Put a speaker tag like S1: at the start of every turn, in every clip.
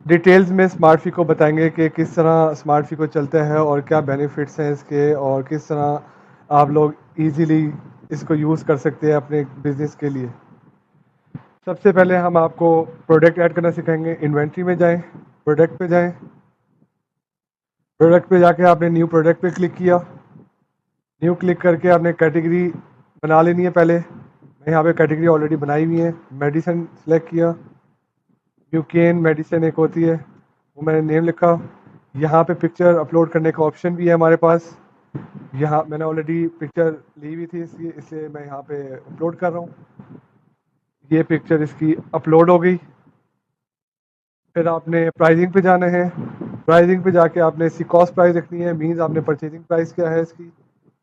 S1: Details में smart फी को बताएंगे कि किस तरह स्मार्ट फी को चलता है और क्या बेनिफिट्स हैं इसके और किस तरह आप लोग इजीली इसको यूज़ कर सकते हैं अपने बिजनेस के लिए। सबसे पहले हम आपको प्रोडक्ट ऐड करना सिखाएंगे। इन्वेंट्री में जाएं, प्रोडक्ट पे जाएं, प्रोडक्ट पे जाके आपने न्यू प्रोडक्ट पे क्लिक किया। न्यू क्लिक करके आपने कैटेगरी बना लेनी है। पहले मैं यहाँ पे कैटेगरी ऑलरेडी बनाई हुई है। मेडिसिन सेलेक्ट किया, यूकेन मेडिसिन एक होती है, वो मैंने नेम लिखा। यहाँ पे पिक्चर अपलोड करने का ऑप्शन भी है हमारे पास। यहाँ मैंने ऑलरेडी पिक्चर ली हुई थी इसलिए मैं यहाँ पे अपलोड कर रहा हूँ। ये पिक्चर इसकी अपलोड हो गई। फिर आपने प्राइसिंग पे जाना है। प्राइसिंग पे जाके आपने इसकी कॉस्ट प्राइस रखनी है। मीन्स आपने परचेजिंग प्राइस क्या है इसकी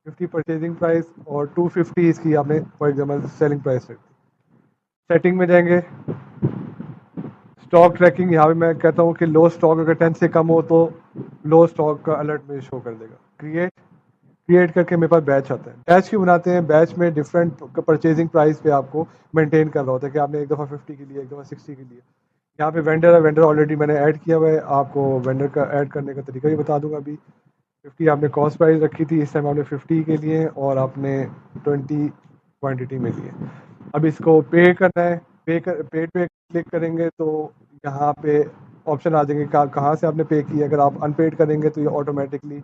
S1: 50 परचेजिंग प्राइस और 250 इसकी आपने फॉर एग्जाम्पल सेलिंग प्राइस रखी। सेटिंग में जाएंगे, स्टॉक ट्रैकिंग, यहाँ पे मैं कहता हूँ कि लो स्टॉक अगर 10 से कम हो तो लो स्टॉक का अलर्ट मुझे शो कर देगा। क्रिएट करके मेरे पास बैच आता है। बैच क्यों बनाते हैं? बैच में डिफरेंट परचेजिंग प्राइस पे आपको मेंटेन कर रहा होता है कि आपने एक दफ़ा 50 के लिए, एक दफ़ा 60 के लिए। यहाँ पे वेंडर है, वेंडर ऑलरेडी मैंने ऐड किया हुआ है। आपको वेंडर का ऐड करने का तरीका भी बता दूंगा। अभी 50 आपने कॉस्ट प्राइस रखी थी, इस टाइम आपने 50 के लिए और आपने 20 क्वांटिटी में लिए। अब इसको पे करना है। पेड पे क्लिक करेंगे तो यहाँ पे ऑप्शन आ जाएंगे कहाँ से आपने पे किया। अगर आप अनपेड करेंगे तो ये ऑटोमेटिकली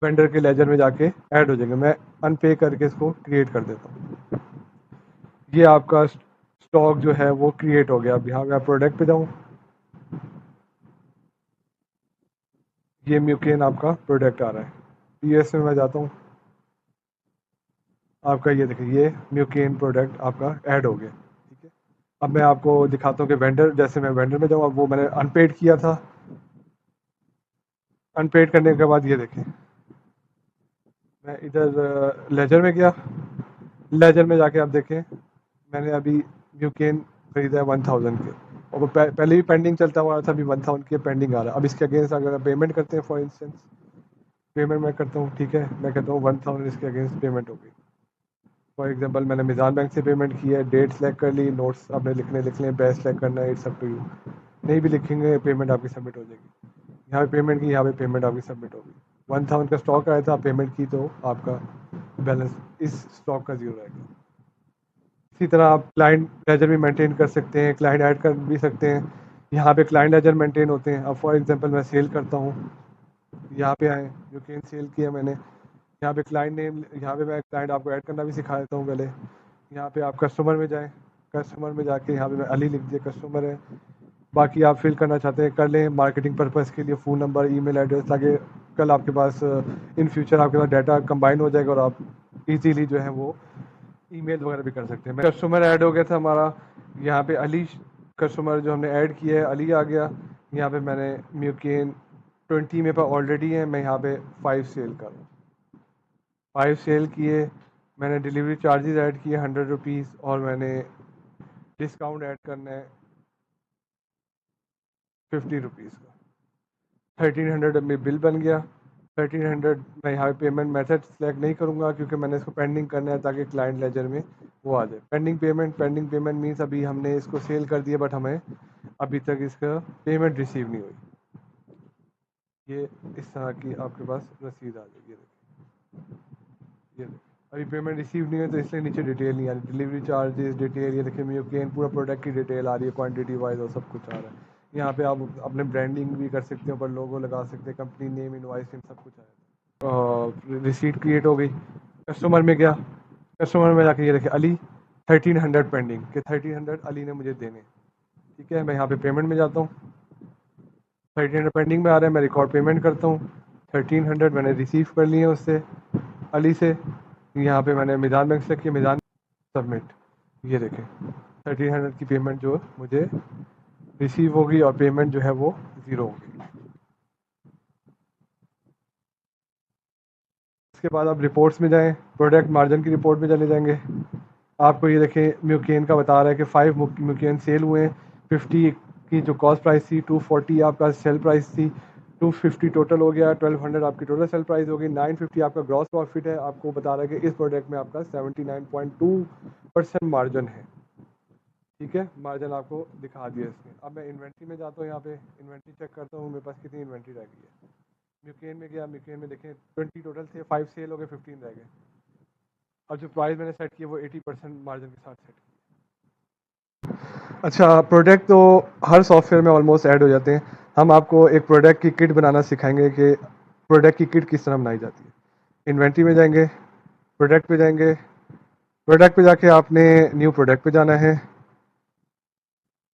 S1: वेंडर के लेजर में जाके ऐड हो जाएंगे। मैं अनपे करके इसको क्रिएट कर देता हूँ। ये आपका स्टॉक जो है वो क्रिएट हो गया। अब यहाँ मैं प्रोडक्ट पे जाऊँ, ये म्यूकेन आपका प्रोडक्ट आ रहा है। पीएस में मैं जाता हूँ, आपका ये देखिए ये म्यूकेन प्रोडक्ट आपका ऐड हो गया। ठीक है, अब मैं आपको दिखाता हूँ कि वेंडर, जैसे मैं वेंडर में जाऊँ, अब वो मैंने अनपेड किया था। अनपेड करने के बाद ये देखें, मैं इधर लेजर में गया। लेजर में जाके आप देखें मैंने अभी म्यूकेन खरीदा है 1000 के और वो पहले भी पेंडिंग चलता हुआ था। अभी 1000 के पेंडिंग आ रहा है। अब इसके अगेंस्ट अगर पेमेंट करते हैं, फॉर इंस्टेंस पेमेंट मैं करता हूँ, ठीक है, मैं कहता हूँ 1000 इसके अगेंस्ट पेमेंट हो गई। फॉर एग्जांपल मैंने मिज़ान बैंक से पेमेंट की है, डेट सेलेक्ट कर ली, नोट्स आपने लिख लें, बैच सेलेक्ट करना है, इट्स अप टू यू। नहीं भी लिखेंगे पेमेंट आपकी सबमिट हो जाएगी। यहाँ पे पेमेंट की, यहाँ पे पेमेंट आपकी सबमिट होगी। 1000 का स्टॉक आया था, आप पेमेंट की तो आपका बैलेंस इस स्टॉक का जीरो रहेगा। इसी तरह आप क्लाइंट लेजर भी मेंटेन कर सकते हैं, क्लाइंट ऐड कर भी सकते हैं। यहाँ पे क्लाइंट लेजर मेंटेन होते हैं। अब फॉर एग्जांपल मैं सेल करता हूँ, यहाँ पे आए, यूकेन सेल किया मैंने। यहाँ पे क्लाइंट नेम, यहाँ पे मैं क्लाइंट आपको ऐड करना भी सिखा देता हूँ पहले। यहाँ पे आप कस्टमर में जाएं, कस्टमर में जाके यहाँ पे मैं अली लिख दिया, कस्टमर है। बाकी आप फिल करना चाहते हैं कर लें, मार्केटिंग पर्पज़ के लिए फ़ोन नंबर, ईमेल एड्रेस, ताकि कल आपके पास इन फ्यूचर आपके पास डाटा कंबाइन हो जाएगा और आप इजीली जो है वो ईमेल वगैरह भी कर सकते हैं। कस्टमर ऐड हो गया था हमारा। यहाँ पे अली कस्टमर जो हमने ऐड किया है, अली आ गया। यहाँ पे मैंने म्यूकेन 20 मेरे पास ऑलरेडी है, मैं यहाँ पे 5 सेल कर रहा हूँ। 5 सेल किए, मैंने डिलीवरी चार्जेस ऐड किए 100 रुपीज़ और मैंने डिस्काउंट ऐड करना है 50 रुपीज़ का। 1300 में बिल बन गया। 1300 मैं यहाँ पेमेंट मेथड सेलेक्ट नहीं करूँगा क्योंकि मैंने इसको पेंडिंग करना है ताकि क्लाइंट लेजर में वो आ जाए। पेंडिंग पेमेंट मीन्स अभी हमने इसको सेल कर दिया बट हमें अभी तक इसका पेमेंट रिसीव नहीं हुई। ये इस तरह की आपके पास रसीद आ जाएगी। ये अभी पेमेंट रिसीव नहीं है तो इसलिए नीचे डिटेल नहीं आ रही। डिलीवरी चार्जेस डिटेल, ये देखिए म्यूकेन पूरा प्रोडक्ट की डिटेल आ रही है, क्वांटिटी वाइज और सब कुछ आ रहा है। यहाँ पे आप अपने ब्रांडिंग भी कर सकते हैं, ऊपर लोगो लगा सकते हैं, कंपनी नेम, इनवॉइस, सब कुछ आया। रिसीट क्रिएट हो गई। कस्टमर में गया, कस्टमर में जाके ये देखिए अली 1300 पेंडिंग के 1300 अली ने मुझे देने। ठीक है, मैं यहाँ पे पेमेंट में जाता हूँ। 1300 पेंडिंग में आ रहा है, मैं रिकॉर्ड पेमेंट करता हूँ। 1300 मैंने रिसीव कर लिए उससे, अली से। यहाँ पे मैंने मिज़ान बैंक से किया, मिज़ान सबमिट। ये देखें 1300 की पेमेंट जो मुझे रिसीव होगी और पेमेंट जो है वो ज़ीरो होगी। इसके बाद आप रिपोर्ट्स में जाएं, प्रोडक्ट मार्जिन की रिपोर्ट में चले जाएंगे। आपको ये देखें म्यूकेन का बता रहा है कि 5 म्यूकेन सेल हुए हैं। 50 की जो कॉस्ट प्राइस थी, 240 आपका सेल प्राइस थी, 250 टोटल हो गया, 1200 आपकी टोटल सेल प्राइस होगी, 950 आपका ग्रॉस प्रॉफिट है। आपको बता रहा है कि इस प्रोडक्ट में आपका 79.2% मार्जिन है। ठीक है, मार्जिन आपको दिखा दिया इसने। अब मैं इन्वेंट्री में जाता हूँ, यहाँ पे इन्वेंट्री चेक करता हूँ मेरे पास कितनी इन्वेंट्री रह गई है। म्यूकेन में गया, म्यूकेन में देखें 20 टोटल थे, 5 सेल हो गए, 15 रह गए। और जो प्राइस मैंने सेट किया वो 80% मार्जिन के साथ सेट किया। अच्छा, प्रोडक्ट तो हर सॉफ्टवेयर में ऑलमोस्ट ऐड हो जाते हैं। हम आपको एक प्रोडक्ट की किट बनाना सिखाएंगे कि प्रोडक्ट की किट किस तरह बनाई जाती है। इन्वेंट्री में जाएंगे, प्रोडक्ट पे जाएंगे, प्रोडक्ट पे जाके आपने न्यू प्रोडक्ट पे जाना है।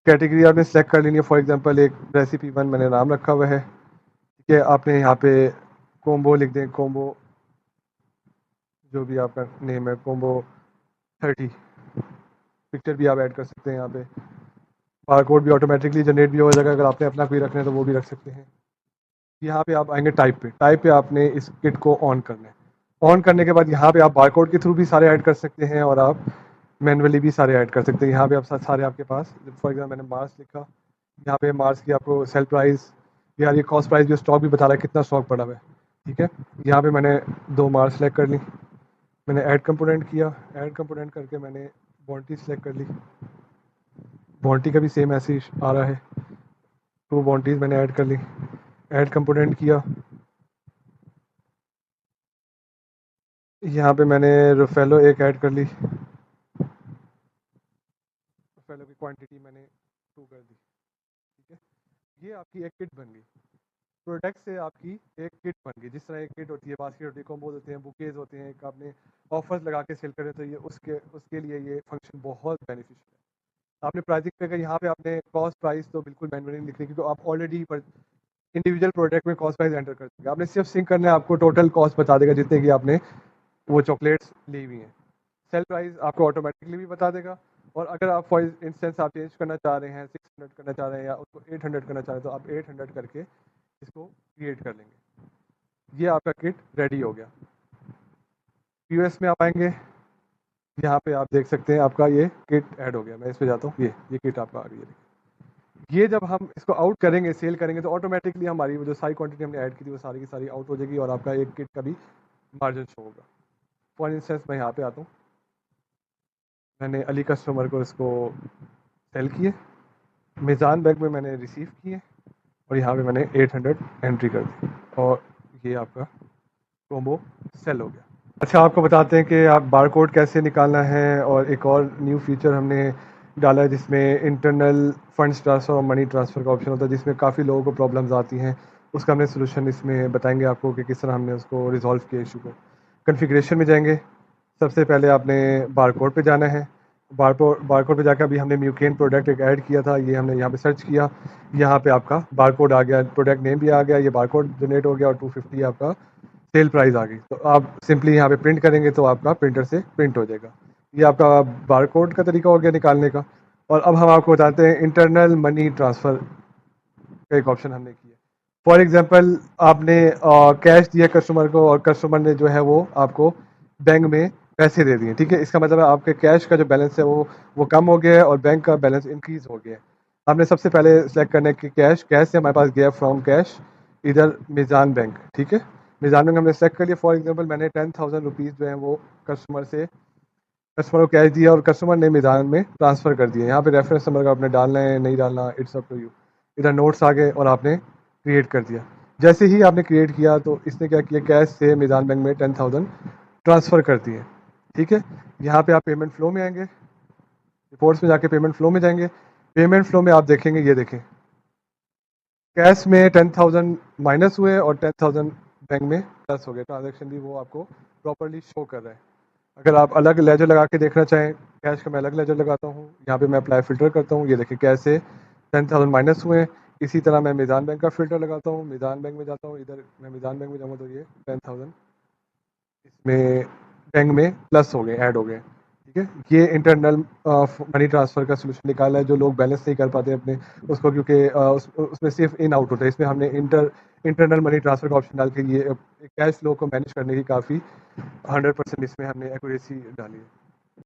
S1: कैटेगरी आपने सेलेक्ट कर लेनी है। फॉर एग्जांपल एक रेसिपी 1 मैंने नाम रखा हुआ है, ठीक है। आपने यहाँ पे कोम्बो लिख दें, कोम्बो जो भी आपका नेम है, कोम्बो 30। पिक्चर भी आप ऐड कर सकते हैं यहाँ पे। बारकोड भी ऑटोमेटिकली जनरेट भी हो जाएगा, अगर आपने अपना कोई रखना है तो वो भी रख सकते हैं। यहाँ पे आप आएंगे टाइप पे आपने इस किट को ऑन करना है। ऑन करने के बाद यहाँ पे आप बारकोड के थ्रू भी सारे ऐड कर सकते हैं और आप मैनुअली भी सारे ऐड कर सकते हैं। यहाँ पे आप सारे आपके पास, फॉर एग्जाम्पल मैंने मार्स लिखा, यहाँ पे मार्स की आपको सेल प्राइस, यार ये कॉस्ट प्राइस भी स्टॉक भी बता रहा है कितना स्टॉक पड़ा हुआ है, ठीक है। यहाँ पे मैंने 2 मार्स सेलेक्ट कर ली, मैंने ऐड कंपोनेंट किया, ऐड कंपोनेंट करके मैंने बॉन्टी सेलेक्ट कर ली। बॉन्टी का भी सेम ऐसे ही आ रहा है, 2 बॉन्टीज मैंने ऐड कर ली, ऐड कंपोनेंट किया। यहाँ पे मैंने रोफेलो एक ऐड कर ली, रोफेलो की क्वांटिटी मैंने 2 कर दी, ठीक है। ये आपकी एक किट बन गई। प्रोडक्ट से आपकी एक किट बन गई। जिस तरह एक किट होती है, बास्केट होती है, कॉम्बोज होते हैं, बुकेज होते हैं, एक आपने ऑफर्स लगा के सेल करें तो ये उसके उसके लिए ये फंक्शन बहुत बेनिफिशियल है। आपने प्राइसिंग पे अगर यहाँ पे आपने कॉस्ट प्राइस तो बिल्कुल मैनुअली लिखने की, क्योंकि आप ऑलरेडी इंडिविजुअल प्रोडक्ट में कॉस्ट प्राइस एंटर कर देंगे। आपने सिर्फ सिंक करना है, आपको टोटल कॉस्ट बता देगा जितने की आपने वो चॉकलेट्स ली हुई हैं। सेल प्राइस आपको ऑटोमेटिकली भी बता देगा। और अगर आप फॉर इंस्टेंस आप चेंज करना चाह रहे हैं, 600 करना चाह रहे हैं या उसको 800 करना चाह रहे हैं, तो आप 800 करके इसको क्रिएट कर लेंगे। ये आपका किट रेडी हो गया। यूएस में आप आएंगे, यहाँ पे आप देख सकते हैं आपका ये किट ऐड हो गया। मैं इस पे जाता हूँ, ये किट आपका आ गई है। ये जब हम इसको आउट करेंगे, सेल करेंगे, तो ऑटोमेटिकली हमारी वो जो सारी क्वांटिटी हमने ऐड की थी वो सारी की सारी आउट हो जाएगी और आपका एक किट का भी मार्जिन शो होगा। फॉर इंस्टेंस मैं यहाँ पे आता हूँ, मैंने अली कस्टमर को इसको सेल किए, मीज़ान बैंक में मैंने रिसीव किए और यहाँ पे मैंने 800 एंट्री कर दी और ये आपका कॉम्बो सेल हो गया। अच्छा, आपको बताते हैं कि आप बारकोड कैसे निकालना है। और एक और न्यू फीचर हमने डाला है जिसमें इंटरनल फंड्स ट्रांसफ़र और मनी ट्रांसफ़र का ऑप्शन होता है, जिसमें काफ़ी लोगों को प्रॉब्लम्स आती हैं। उसका हमने सोल्यूशन इसमें बताएंगे आपको कि किस तरह हमने उसको रिजॉल्व किया इशू को। कॉन्फ़िगरेशन में जाएंगे, सबसे पहले आपने बारकोड पे जाना है। बारकोड पे जाकर अभी हमने म्यूकेन प्रोडक्ट एक ऐड किया था, ये हमने यहाँ पे सर्च किया, यहाँ पे आपका बारकोड आ गया, प्रोडक्ट नेम भी आ गया, ये बारकोड जनरेट हो गया और 250 आपका सेल प्राइस आ गई। तो आप सिंपली यहाँ पे प्रिंट करेंगे तो आपका प्रिंटर से प्रिंट हो जाएगा। ये आपका बारकोड का तरीका हो गया निकालने का। और अब हम आपको बताते हैं इंटरनल मनी ट्रांसफ़र का एक ऑप्शन हमने किया। फॉर एग्जांपल आपने कैश दिया कस्टमर को और कस्टमर ने जो है वो आपको बैंक में पैसे दे दिए, ठीक है। इसका मतलब है आपके कैश का जो बैलेंस है वो कम हो गया है और बैंक का बैलेंस इंक्रीज हो गया है। हमने सबसे पहले सेलेक्ट करना है कि कैश से हमारे पास गया फ्रॉम कैश इधर मीज़ान बैंक, ठीक है। मीज़ान बैंक हमने सेलेक्ट कर लिया। फॉर एग्जांपल मैंने 10,000 रुपीज़ जो है वो कस्टमर को कैश दिया और कस्टमर ने मीज़ान में ट्रांसफ़र कर दिया। यहाँ पे रेफरेंस नंबर का आपने डालना है, नहीं डालना, इट्स अप टू यू। इधर नोट्स आ गए और आपने क्रिएट कर दिया। जैसे ही आपने क्रिएट किया तो इसने क्या किया, कैश से मीज़ान बैंक में 10,000 ट्रांसफ़र कर दिए, ठीक है। यहाँ पे आप पेमेंट फ्लो में आएंगे, रिपोर्ट्स में जाके पेमेंट फ्लो में जाएंगे। पेमेंट फ्लो में आप देखेंगे, ये देखें कैश में 10,000 माइनस हुए और 10,000 बैंक में प्लस हो गए। ट्रांजेक्शन भी वो आपको प्रॉपरली शो कर रहा है। अगर आप अलग लेजर लगा के देखना चाहें, कैश का मैं अलग लेजर लगाता हूँ, यहाँ पे मैं अप्लाई फ़िल्टर करता हूँ, ये देखिए कैश से 10,000 माइनस हुए हैं। इसी तरह मैं मीज़ान बैंक का फ़िल्टर लगाता हूँ, मीज़ान बैंक में जाता हूँ, इधर मैं मीज़ान बैंक में जाऊँगा तो ये 10,000 इसमें बैंक में प्लस हो गए, ऐड हो गए, ठीक है। ये इंटरनल मनी ट्रांसफ़र का सोल्यूशन निकाला है जो लोग बैलेंस नहीं कर पाते अपने उसको, क्योंकि उसमें सिर्फ इन आउट होता है। इसमें हमने इंटरनल मनी ट्रांसफ़र का ऑप्शन डाल के ये कैश फ्लो को मैनेज करने की काफ़ी 100% इसमें हमने एक्यूरेसी डाली है।